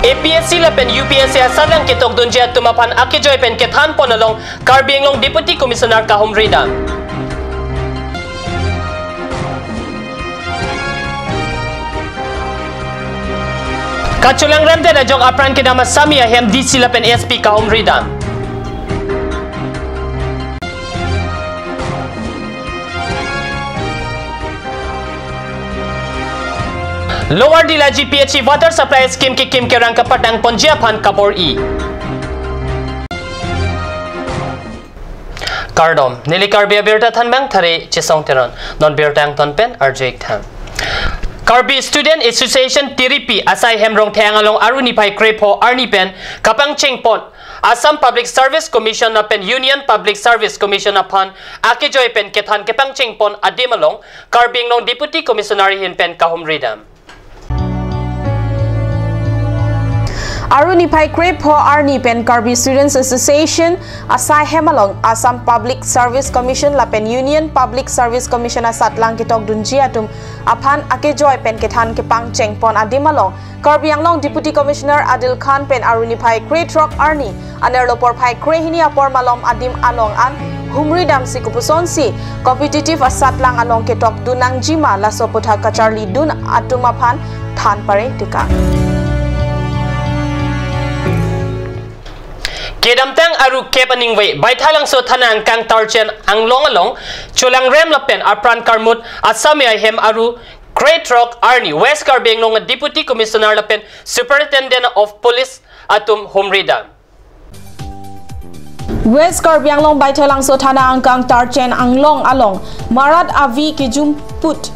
APSC la pen UPSC asalang kitok dunjia tumapan akijoy pen kethan ponalong Karbi long Deputy Commissioner Kahumrida. Kaculang remde na jong apran kinama Samia hem DC la pen SP Kahumrida. Lower Dila GPHC water supply scheme ki kim ke rang kapatang ponjia phan kapor e. Kardom nili Karbi berta than bang thare chisong teron non bertang ton pen arjek tham. Karbi Student Association TRP asai hemrong thangalong aruni pai krepo arni pen kapang chengpon Assam Public Service Commission na pen Union Public Service Commission upon akijoy pen kethan kepang chengpon adimalong Karbi long Deputy Commissioner hin pen Kahumrida. Aruni Pai Krepo Arni Pen Karbi Students Association asai hemalong Assam Public Service Commission la pen Union Public Service Commission asat lang kitok dunjiatum aphan akejoy pen kethan kepang chengpon adimalong Karbi Anglong Deputy Commissioner Adil Khan pen Aruni Pai Kretrok Arni anerlopor Pai Krehini apor malom adim along an Humridam si kupusonsi competitive asat lang along kitok dunang jima la sopotha kacharli dun atumaphan than pare tika. Kedamtang aru kepaning way baithalang so thanang kang tarchen anglong along chulang rem lapen apran karmut asamia hem aru Great Rock Arni West Karbi long Deputy Commissioner lapen Superintendent of Police atum Humrida. West Karbi long baithalang so thanang kang tarchen anglong along marat avi kijumput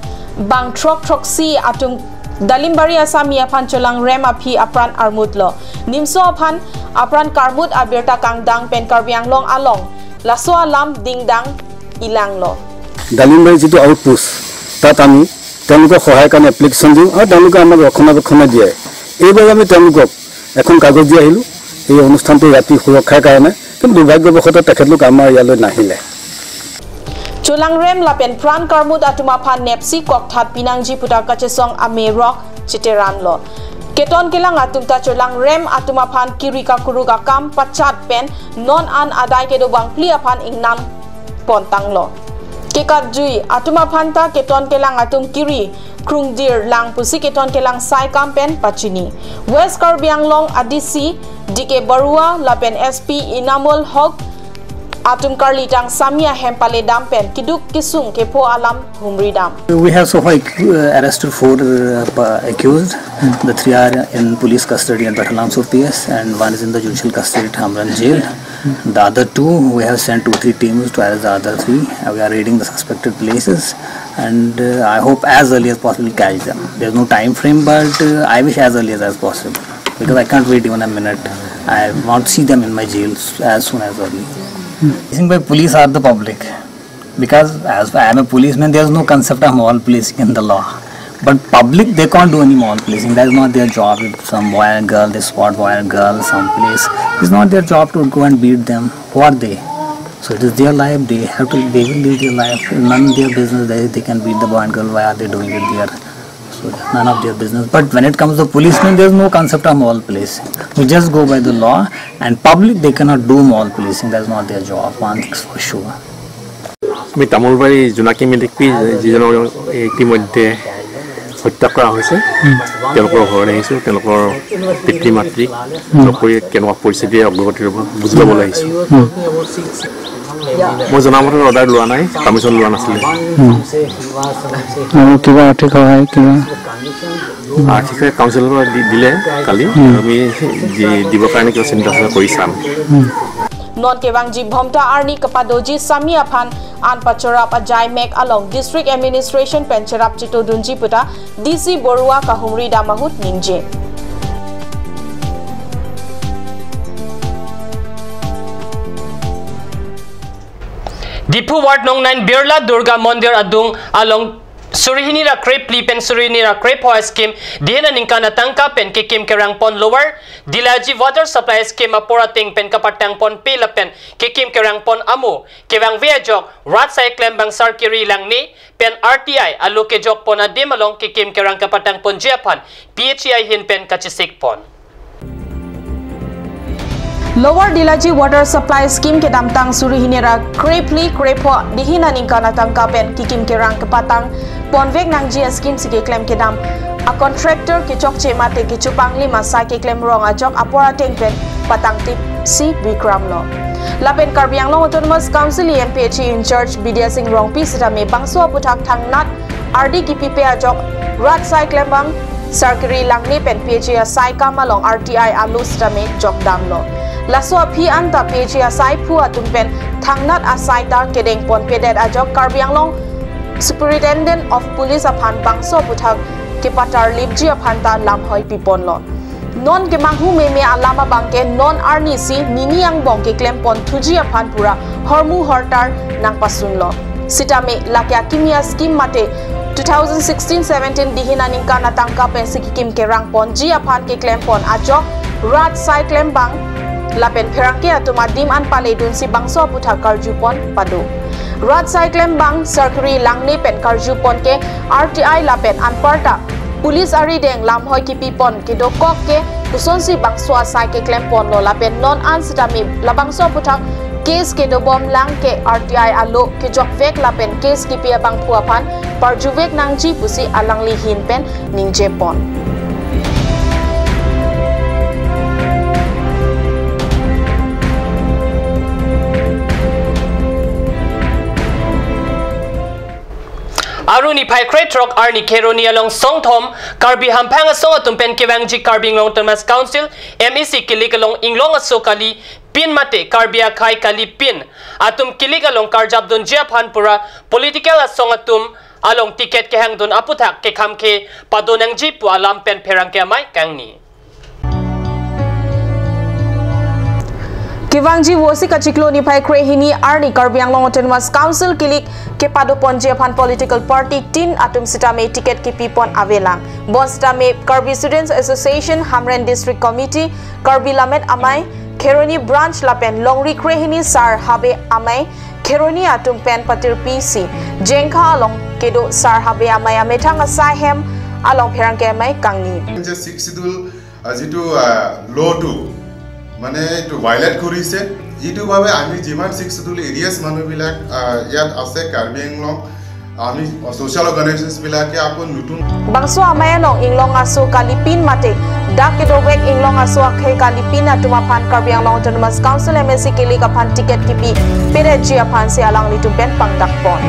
bang trok si atum Dalimbari Asamia pancholang rem api apran armutlo nimso aphan apran karmut abirta kang dang pen Karbi Anglong along laso alam dingdang ilanglo Dalimbari jitu outpost tat ami tenuko সহায় কানে অ্যাপ্লিকেশন দিও আর তেনুকে আমাক রক্ষণাবেক্ষণ দিয়ে এইবার আমি তেনুকক এখন কাগজ দি আহিলো এই অনুষ্ঠানটো ৰাতি সুৰক্ষাৰ কাৰণে কিন্তু দুৰ্ভাগ্যবশতঃ তেখেতলোক আমাৰ ইয়ালৈ নাহিলে Chulang rem lapen pran karmut atuma phan nepsi kokthat pinangji puta kachesong ame rock chiteran lo keton kelang atumta chulang rem atuma phan kirika kuruga kam pachat pen non an adai ke do bang plia phan ingnam pontang lo kekat jui atuma phan ta keton kelang atum kiri krungdir lang pusi keton kelang sai kam pen pachini West Karbi Anglong adisi dike barua lapen SP Inamul Hok Atum Karlitang Samia Hempale Dampen Kiduk Kisung Kepo Alam Humridam. We have so far arrested 4 accused. The 3 are in police custody at Batalamsur PS and 1 is in the judicial custody at Hamran jail. The other 2 we have sent 2-3 teams to arrest the other 3. We are raiding the suspected places and I hope as early as possible catch them. There is no time frame but I wish as early as possible because I can't wait even a minute. I want to see them in my jail as soon as early. Policing by police are the public because as I am a policeman there is no concept of moral policing in the law but public they can't do any moral policing. That is not their job. If some boy and girl they spot boy and girl someplace, it's not their job to go and beat them. Who are they? So it is their life. They will live their life. None of their business they can beat the boy and girl. Why are they doing it there? So none of their business. But when it comes to policemen, there is no concept of moral policing. We just go by the law, and public they cannot do moral policing. That's not their job. One thing for sure. আমি তামোলবাৰী জোনাকী মিলিকপি যিজনৰ ইতিমধ্যে হত্যা কৰা হৈছে তেওঁলোকৰ ঘৰলৈ আহিছোঁ তেওঁলোকৰ পিতৃ মাতৃক লগ কৰি কেনেকুৱা পৰিস্থিতিৰ অগ্ৰগতিৰ বুজি ল'বলৈ আহিছোঁ মই জনামতে অৰ্ডাৰ লোৱা নাই পাৰ্মিশ্যন লোৱা নাছিলে আৰু কিবা আৰ্থিক সহায় কিবা আৰ্থিক কাউন্সিলৰ পৰা দিলে কালি আমি দিবৰ কাৰণে কিবা চিন্তা কৰি চাম Non kewang ji bhomta arni kapadoji Samia phan an pachorap ajai mek along district administration pencherap chito dunji puta DC Borua Kahumri damahut ninje Dipu Ward Nong 9 Birla Durga Mandir Adung along Surihinira Crepe Lipen Surinira Crepe Hoa Scheme Dihena Ninkana Tangka Pen Kikim Kerang Pon Lower Dilaji Water Supply Scheme Aporating Pen Kapatang Pon Pila Pen Kikim Kerang Pon Amu Kewang Viajok Rat Cyclem Bang Sarkiri Langni Pen RTI Aluke Jok Pon Adim along Kikim Kerang Kapatang Pon Japan PHI Hin Pen Kachisik Pon Lower Dilaji Water Supply Scheme ke damtang suri hinera krepo dihina ningkana tangkapen kikim kerang kepatang ponvek nang GS scheme sige claim ke dam a contractor ke chokche mate ke chupang lima sa ke claim wrong a jok apora tengpen patang tip si Bikram lo lapen Karbi Anglong Autonomous Council MPH in charge Bidya Singh Rong pi sida me bangso puthak thang nat RD ki pipe a jok rat sai claim bang sarkari langni pen PH a sai kamalong RTI alu sida me jok dam lo Laso phi anta PH asai phu atumpen thangnat asai tar kedeng pon pedet ajok Karbi Anglong Superintendent of Police aphan bangso puthak ke patar libji aphanta lamhoi pipon lo non ke manghu me alama bangke non arni si nini ang bong ke claim pon thuji aphan pura hormu hortar nang pasun lo sitame lakya kimia scheme mate 2016-17 dihina ningka natangka pensi kim ke rang pon ji aphan ke claim pon ajok rat sai claim bang lapen pherangke atuma dim an pale dun si bangso putha karjupon padu rat cyclem bang sarkari langni pen karjupon ke RTI lapen anparta police ari deng lamhoi ki pipon ke dokok ke kuson si bangso asai ke klempon lo lapen non an sitami labangso putha case ke do bom lang ke RTI alo ke jok vek lapen case ki pia bang phuapan parjuvek nangji pusi alangli hin pen ningje pon Aruni pai kretrok arni keroni along songthom Karbi hampang song atumpen kewangji Karbi Anglong Autonomous Council MEC kilik along inglong asokali pin mate Karbi akai kali pin atum kilik along karjabdon jiaphan pura political asong atum along ticket ke hangdon aputhak ke khamke padonang ji pu alam pen pherang ke mai kangni Kivangji wosi kachiklo ni pai krehini arni Karbi Anglong Autonomous Council kilik ke padu ponje aphan political party tin atum sitame ticket ki pipon avelang bon sitame Karbi Students Association Hamren District Committee Karbi Lamet amai Kheroni branch lapen longri krehini sar habe amai Kheroni atum pen patir PC jengkha along kedo sar habe amai amethang asai hem along pherang ke amai kangni je 6 schedule jitu law to মানে এটো ভায়োলেট কৰিছে যেটো ভাবে আমি যিমান 6 শিডিউল এৰিয়াস মানুহবিলাক ইয়াত আছে কাৰ্বি আংলং আমি সোশ্যাল অৰ্গানাইজেশনস বিলাকে আপন নতুন bangso amayano inglong aso kalipin mate dakedowek inglong aso akhe kalipin atuma phan Karbi Anglong Autonomous Council MSC kilik aphan ticket kipi pereji aphan se alang litu pen pangdak pon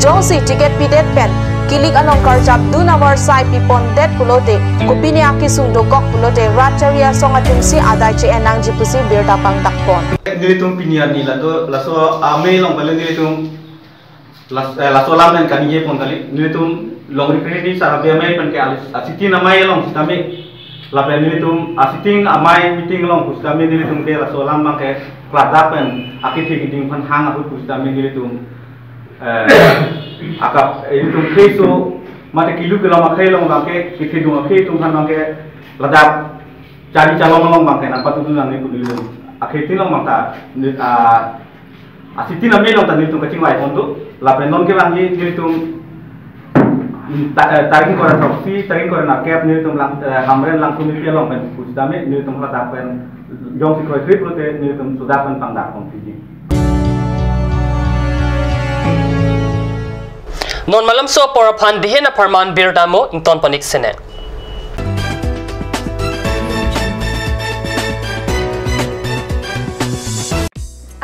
josi ticket pidet pen kilik anong karjap du number sai pipon det pulote kopini akisung dokok pulote racharia song atumsi adai che enang jipusi birda pangdak pon nilitum pinian nila do laso ame long balen nilitum laso lam dan kaniye pon kali nilitum long recreating sarabe ame pen ke asiti namai long sitame lapen nilitum asiting amai meeting long kusitame nilitum ke laso lam mang ke kladapen akiti giding pan hang aku kusitame nilitum akap nilitum keso mate kilu ke lama kai long bangke kiti dung ke tum pan bangke ladap cari calon long bangke nampak tu nang ni nilitum akhirnya long mata asiti nami long tadi nilitum kecing wai pon tu lapen non ke bangi nilitum taring koran proxy taring koran akap nilitum lang hamren langsung nilitum long pen kusitame nilitum kladapen jong si koi trip lote nilitum sudapan pangdak pon fiji non malam so poraphan dihena parman birdamo ington panik sene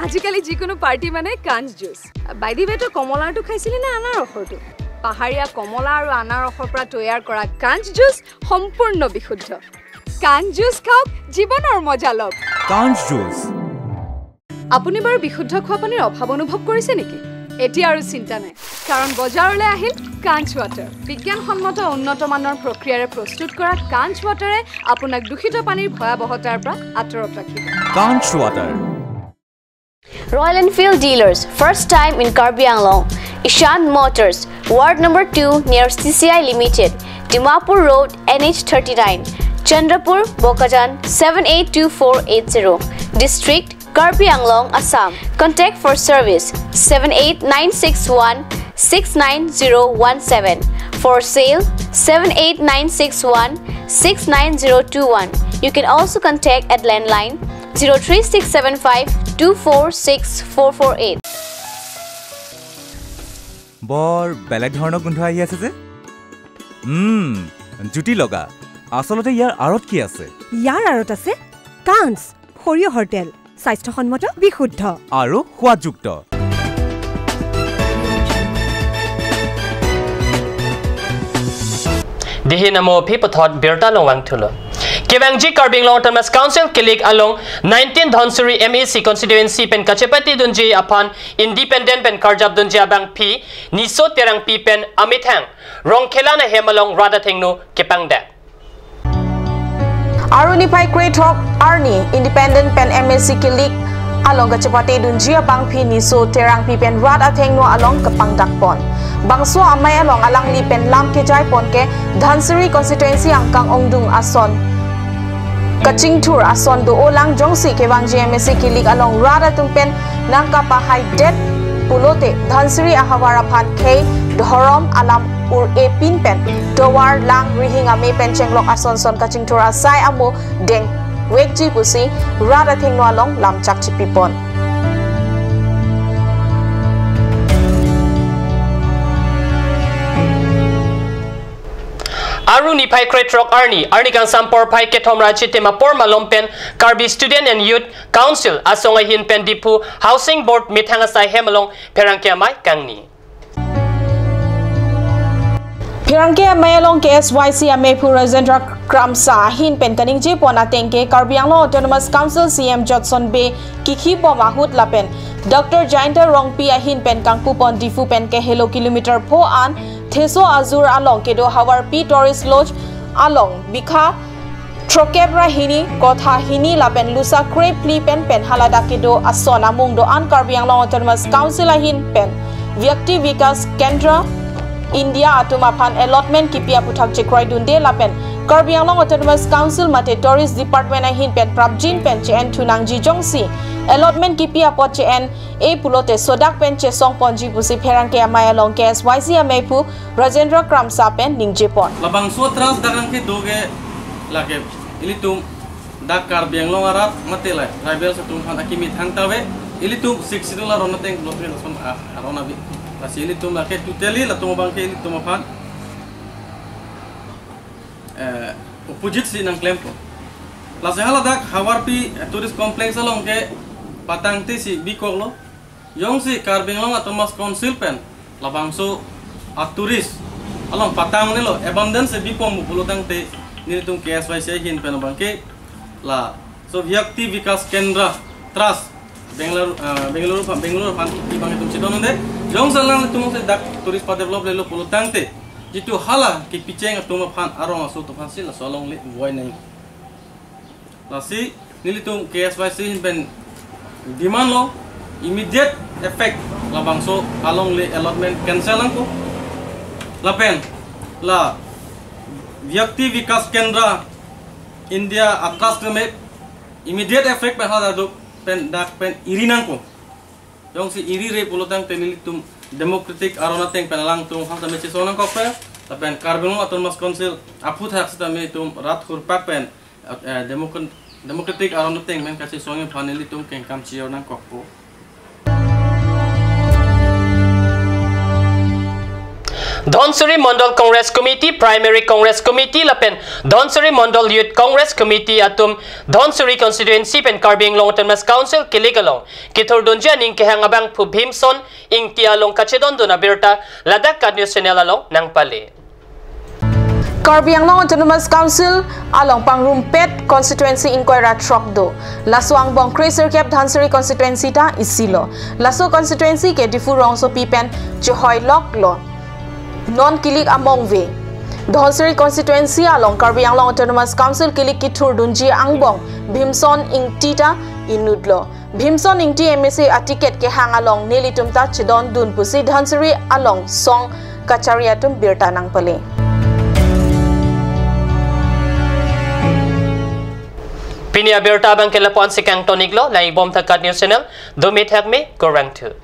আজিকালি যিকোনো পাৰ্টি মানে কাঞ্জ juice by the ৱে তো কমলাটো খাইছিলি না আনাৰ ৰসটো পাহাৰীয়া কমলা আৰু আনাৰ ৰসৰ পৰা তৈয়াৰ কৰা কাঞ্জ জুচ সম্পূৰ্ণ বিশুদ্ধ কাঞ্জ জুচ খাওক জীৱনৰ মজা লওক কাঞ্জ জুচ আপুনি বাৰু বিশুদ্ধ খোৱা পানীৰ অভাৱ অনুভৱ কৰিছে নেকি এতিয়া আৰু চিন্তা নাই কাৰণ বজাৰলৈ আহিল কাঞ্জ ৱাটাৰ বিজ্ঞানসন্মত উন্নত মানৰ প্ৰক্ৰিয়াৰে প্ৰস্তুত কৰা কাঞ্জ ৱাটাৰে আপোনাক দূষিত পানীৰ ভয়াৱহতাৰ পৰা আঁতৰত ৰাখিব কাঞ্জ water Royal Enfield dealers, first time in Karbi Anglong. Ishan Motors, Ward number 2 near CCI Limited, Dimapur Road, NH39, Chandrapur, Bokajan 782480, District Karbi Anglong, Assam. Contact for service 78961 69017. For sale 78961 69021. You can also contact at landline 03675246448. বৰ বেলেগ ধৰণৰ গোন্ধ আহি আছে যে জুতি লগা আসলতে ইয়াৰ আৰত কি আছে ইয়াৰ আৰত আছে কাঞ্চ সৰিয়হৰ তেল স্বাস্থ্যসন্মত বিশুদ্ধ আৰু সোৱাদযুক্ত Dihinamo pipothot birta longwang thulo. Kebangji Karbi Long Term Council kilik along 19 Dhonsuri MEC constituency pen kachepati dunji upon independent pen karjab dunji abang P niso terang P pen amithang rong khelana hemalong rada thengno kepangda. Aruni pai great hawk Arni independent pen MEC kilik along kachepati dunji abang P niso terang P pen rada thengno along kepangdak pon. Bangso amai along alang li pen lam ke jai pon ke Dhansuri constituency angkang ongdung ason Kaching tour ason do olang jongsi ke bang GMC kilik along rada tumpen nangka pahai det pulote Dhansuri ahawara phan kei dhorom alam ur e pin pen dowar lang rihing ame pen chenglok ason son kaching tour asai amo deng wekji pusi rada thengno along lam chak chipipon. Aruni pai kretrok Arni kang sampor pai ketom rachite mapor malompen Karbi Student and Youth Council asonga hin pen dipu Housing Board mithanga sai hemalong perangkia mai kangni. Perangkia mai along KSYC amepu Rajendra Kramsa hin pen kaning je pona tengke Karbi Anglong Autonomous Council CM Johnson Bay kiki pomahut lapen Dr. Jainta Rongpi ahin pen kangpu pon difu pen ke hello kilometer po an Theso Azur along kedo Hawar P Tourist Lodge along Bikha Trokebra hini Kotha hini lapen Lusa Crepe Pli pen pen halada kedo Asona Mungdo an Karbi Anglong Autonomous Council ahin pen Vyakti Vikas Kendra India atuma phan allotment kipia puthak chekroi dunde lapen Karbi Anglong Autonomous Council mate Tourist Department ahin pen prabjin pen chen thunangji jongsi allotment kipia pot chen e pulote sodak pen che song ponji pusi pherangke amai along KSYC amepu Rajendra Kramsa pen ningje pon labang so trans dagang ke doge lage ilitum dak Karbi Anglong arat mate lai tribal satung phan akimi thang tawe ilitum 6 dolar ronateng blokre son arona bi Kasi ilitum lake tuteli latung bangke ilitum phan opposite si nang claim ko la sehala dak Hawar Pi tourist complex along ke patang ti si bikolo yong si Karbi Anglong Autonomous Council pen labangso tourist along patang nilo abundance se bipom bulutang te nilitung KSYC hin pen bangke la so Vyakti Vikas Kendra Trust Bengaluru pan ki bang tum sidon de jong salang tum se dak tourist pa develop le lo bulutang te jitu hala ki picheng tum phan arong asu to phan sil solong le voi nai la si nilitung KSYC hin pen demand lo immediate effect labangso along le allotment cancel angko lapen la Vyakti Vikas Kendra India atras me immediate effect pen hada do pen dak pen irinang ko jong si iri re pulutang penilitum democratic arona teng penalang tum hang tame chi sonang ko pe lapen Karbi Anglong Autonomous Council aput hak sitame tum rat khur pak pen democratic arona teng men kasi songe panelitum ken kam chior nang kokpo Dhansuri Mandal Congress Committee Primary Congress Committee lapen Dhansuri Mandal Youth Congress Committee atum Dhansuri constituency pen Karbi Anglong Autonomous Council kiligalong kithor donja ning kehang abang phu Bhimson ing tialong kachedon dona berta ladak news channel along nang pale Karbi Anglong Autonomous Council along Pangrumpet constituency inquiry truck do laso ang bong crazer cap Dhansuri constituency ta isilo laso constituency ke difu rong so pipen chhoi lok lo non kilik among ve Dhansuri constituency along Karbi Anglong Autonomous Council kilik kithur dunji angbong Bhimson ingtita inudlo Bhimson ingti MSA atiket ke hang along nelitum ta chidon dun pusi Dhansuri along song kachariatum birta nang pale Pinia berta bang kelapon si Kang Toniglo lai bom thakat news channel do me thak me gorang thu